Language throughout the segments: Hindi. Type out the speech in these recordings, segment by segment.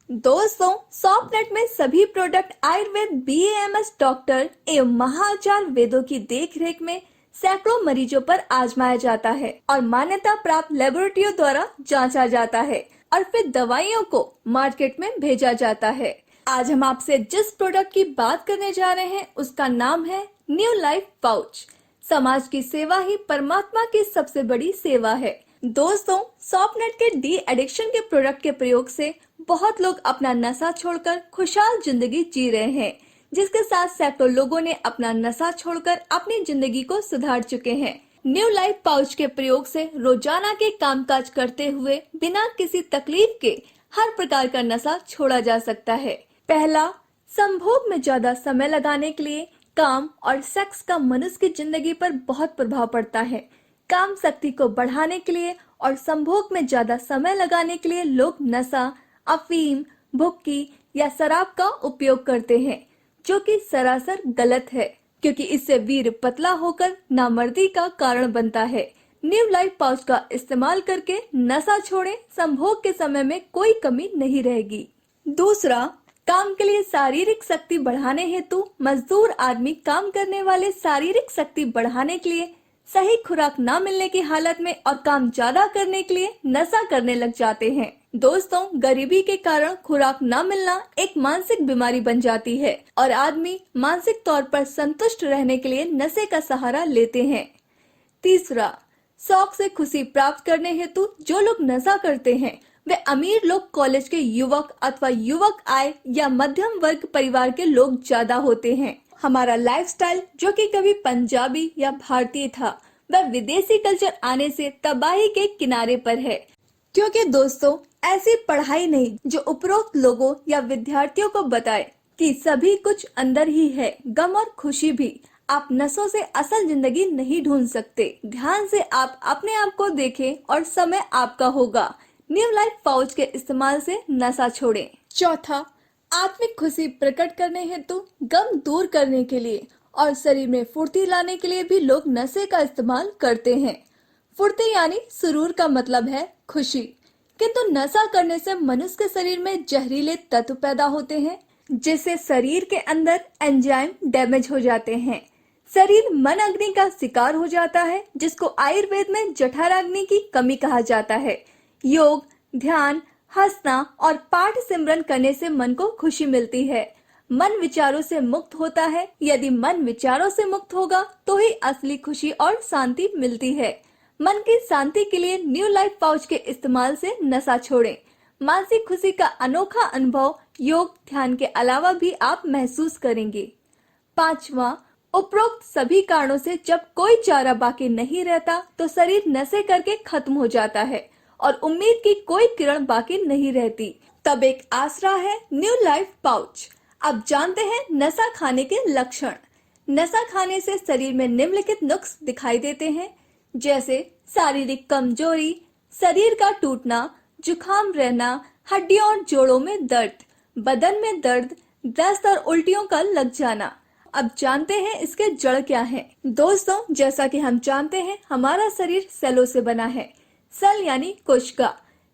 दोस्तों, सॉफ्टनेट में सभी प्रोडक्ट आयुर्वेद बीएएमएस डॉक्टर एवं महाचार्य वेदों की देखरेख में सैकड़ों मरीजों पर आजमाया जाता है और मान्यता प्राप्त लेबोरेटरियों द्वारा जांचा जाता है और फिर दवाइयों को मार्केट में भेजा जाता है। आज हम आपसे जिस प्रोडक्ट की बात करने जा रहे हैं उसका नाम है न्यू लाइफ पाउच। समाज की सेवा ही परमात्मा की सबसे बड़ी सेवा है। दोस्तों, सॉफ्टनेट के डी एडिक्शन के प्रोडक्ट के प्रयोग से बहुत लोग अपना नशा छोड़कर खुशहाल जिंदगी जी रहे हैं, जिसके साथ सैकड़ों लोगों ने अपना नशा छोड़कर अपनी जिंदगी को सुधार चुके हैं। न्यू लाइफ पाउच के प्रयोग से रोजाना के कामकाज करते हुए बिना किसी तकलीफ के हर प्रकार का नशा छोड़ा जा सकता है। पहला, संभोग में ज्यादा समय लगाने के लिए काम और सेक्स का मनुष्य की जिंदगी पर बहुत प्रभाव पड़ता है। काम शक्ति को बढ़ाने के लिए और संभोग में ज्यादा समय लगाने के लिए लोग नशा, अफीम, भुक्की या शराब का उपयोग करते हैं, जो कि सरासर गलत है, क्योंकि इससे वीर्य पतला होकर नामर्दी का कारण बनता है। न्यू लाइफ पाउच का इस्तेमाल करके नशा छोड़ें, संभोग के समय में कोई कमी नहीं रहेगी। दूसरा, काम के लिए शारीरिक शक्ति बढ़ाने हेतु मजदूर आदमी काम करने वाले शारीरिक शक्ति बढ़ाने के लिए सही खुराक न मिलने की हालत में और काम ज्यादा करने के लिए नशा करने लग जाते हैं। दोस्तों, गरीबी के कारण खुराक न मिलना एक मानसिक बीमारी बन जाती है और आदमी मानसिक तौर पर संतुष्ट रहने के लिए नशे का सहारा लेते हैं। तीसरा, शौक से खुशी प्राप्त करने हेतु जो लोग नशा करते हैं वे अमीर लोग, कॉलेज के युवक अथवा युवक आय या मध्यम वर्ग परिवार के लोग ज्यादा होते हैं। हमारा लाइफस्टाइल जो कि कभी पंजाबी या भारतीय था, वह विदेशी कल्चर आने से तबाही के किनारे पर है, क्योंकि दोस्तों ऐसी पढ़ाई नहीं जो उपरोक्त लोगों या विद्यार्थियों को बताए कि सभी कुछ अंदर ही है, गम और खुशी भी। आप नशों से असल जिंदगी नहीं ढूंढ सकते। ध्यान से आप अपने आप को देखें और समय आपका होगा। न्यू लाइफ पाउच के इस्तेमाल से नशा छोड़ें। चौथा, आत्मिक खुशी प्रकट करने हेतु, गम दूर करने के लिए और शरीर में फुर्ती लाने के लिए भी लोग नशे का इस्तेमाल करते हैं। फुर्ती यानी सुरूर का मतलब है खुशी, किंतु नशा करने से मनुष्य के शरीर में जहरीले तत्व पैदा होते हैं, जिससे शरीर के अंदर एंजाइम डैमेज हो जाते हैं। शरीर मन अग्नि का शिकार हो जाता है, जिसको आयुर्वेद में जठराग्नि की कमी कहा जाता है। योग, ध्यान, हंसना और पाठ सिमरन करने से मन को खुशी मिलती है। मन विचारों से मुक्त होता है। यदि मन विचारों से मुक्त होगा तो ही असली खुशी और शांति मिलती है। मन की शांति के लिए न्यू लाइफ पाउच के इस्तेमाल से नशा छोड़ें। मानसिक खुशी का अनोखा अनुभव योग, ध्यान के अलावा भी आप महसूस करेंगे। पांचवा, उपरोक्त सभी कारणों से जब कोई चारा बाकी नहीं रहता तो शरीर नशे करके खत्म हो जाता है और उम्मीद की कोई किरण बाकी नहीं रहती, तब एक आसरा है न्यू लाइफ पाउच। अब जानते हैं नशा खाने के लक्षण। नशा खाने से शरीर में निम्नलिखित नुक्स दिखाई देते हैं, जैसे शारीरिक कमजोरी, शरीर का टूटना, जुकाम रहना, हड्डियों और जोड़ों में दर्द, बदन में दर्द, दस्त और उल्टियों का लग जाना। अब जानते हैं इसके जड़ क्या है। दोस्तों, जैसा कि हम जानते हैं हमारा शरीर सेलों से बना है। सेल यानी कोशिका।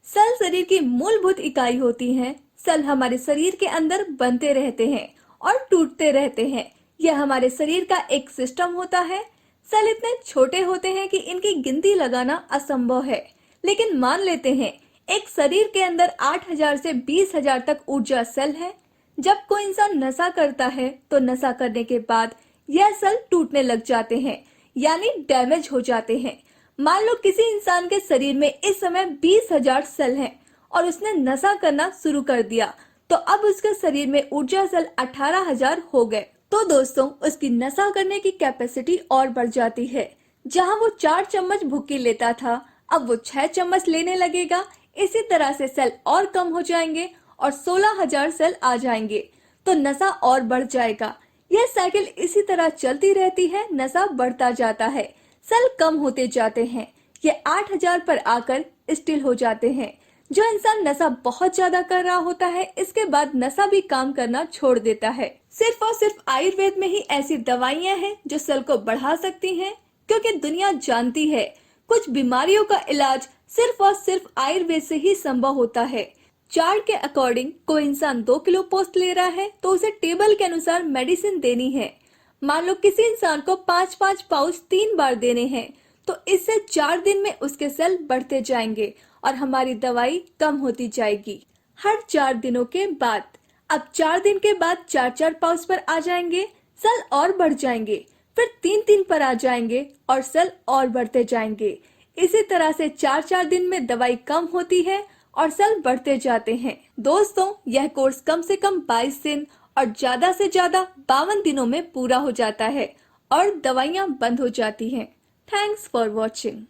सेल शरीर की मूलभूत इकाई होती है। सेल हमारे शरीर के अंदर बनते रहते हैं और टूटते रहते हैं। यह हमारे शरीर का एक सिस्टम होता है। सेल इतने छोटे होते हैं कि इनकी गिनती लगाना असंभव है, लेकिन मान लेते हैं एक शरीर के अंदर 8,000 से 20,000 तक ऊर्जा सेल है। जब कोई इंसान नशा करता है तो नशा करने के बाद यह सेल टूटने लग जाते हैं, यानी डैमेज हो जाते हैं। मान लो किसी इंसान के शरीर में इस समय 20,000 सेल हैं और उसने नशा करना शुरू कर दिया, तो अब उसके शरीर में ऊर्जा सेल 18,000 हो गए। तो दोस्तों, उसकी नशा करने की कैपेसिटी और बढ़ जाती है। जहां वो 4 चम्मच भुक्की लेता था, अब वो 6 चम्मच लेने लगेगा। इसी तरह से सेल और कम हो जाएंगे और 16,000 सेल आ जाएंगे, तो नशा और बढ़ जाएगा। यह साइकिल इसी तरह चलती रहती है। नशा बढ़ता जाता है, सेल कम होते जाते हैं, ये 8,000 पर आकर स्टिल हो जाते हैं। जो इंसान नशा बहुत ज्यादा कर रहा होता है, इसके बाद नशा भी काम करना छोड़ देता है। सिर्फ और सिर्फ आयुर्वेद में ही ऐसी दवाइयां हैं जो सेल को बढ़ा सकती हैं, क्योंकि दुनिया जानती है कुछ बीमारियों का इलाज सिर्फ और सिर्फ आयुर्वेद से ही संभव होता है। चार्ट के अकॉर्डिंग कोई इंसान 2 किलो पोस्ट ले रहा है तो उसे टेबल के अनुसार मेडिसिन देनी है। मान लो किसी इंसान को 5-5 पाउच 3 बार देने हैं तो इससे 4 दिन में उसके सेल बढ़ते जाएंगे और हमारी दवाई कम होती जाएगी हर 4 दिनों के बाद। अब 4 दिन के बाद 4-4 पाउच पर आ जाएंगे, सेल और बढ़ जाएंगे, फिर 3-3 पर आ जाएंगे और सेल और बढ़ते जाएंगे। इसी तरह से 4-4 दिन में दवाई कम होती है और सेल बढ़ते जाते हैं। दोस्तों, यह कोर्स कम से कम 22 दिन और ज्यादा से ज्यादा 52 दिनों में पूरा हो जाता है और दवाइयाँ बंद हो जाती हैं। Thanks for watching.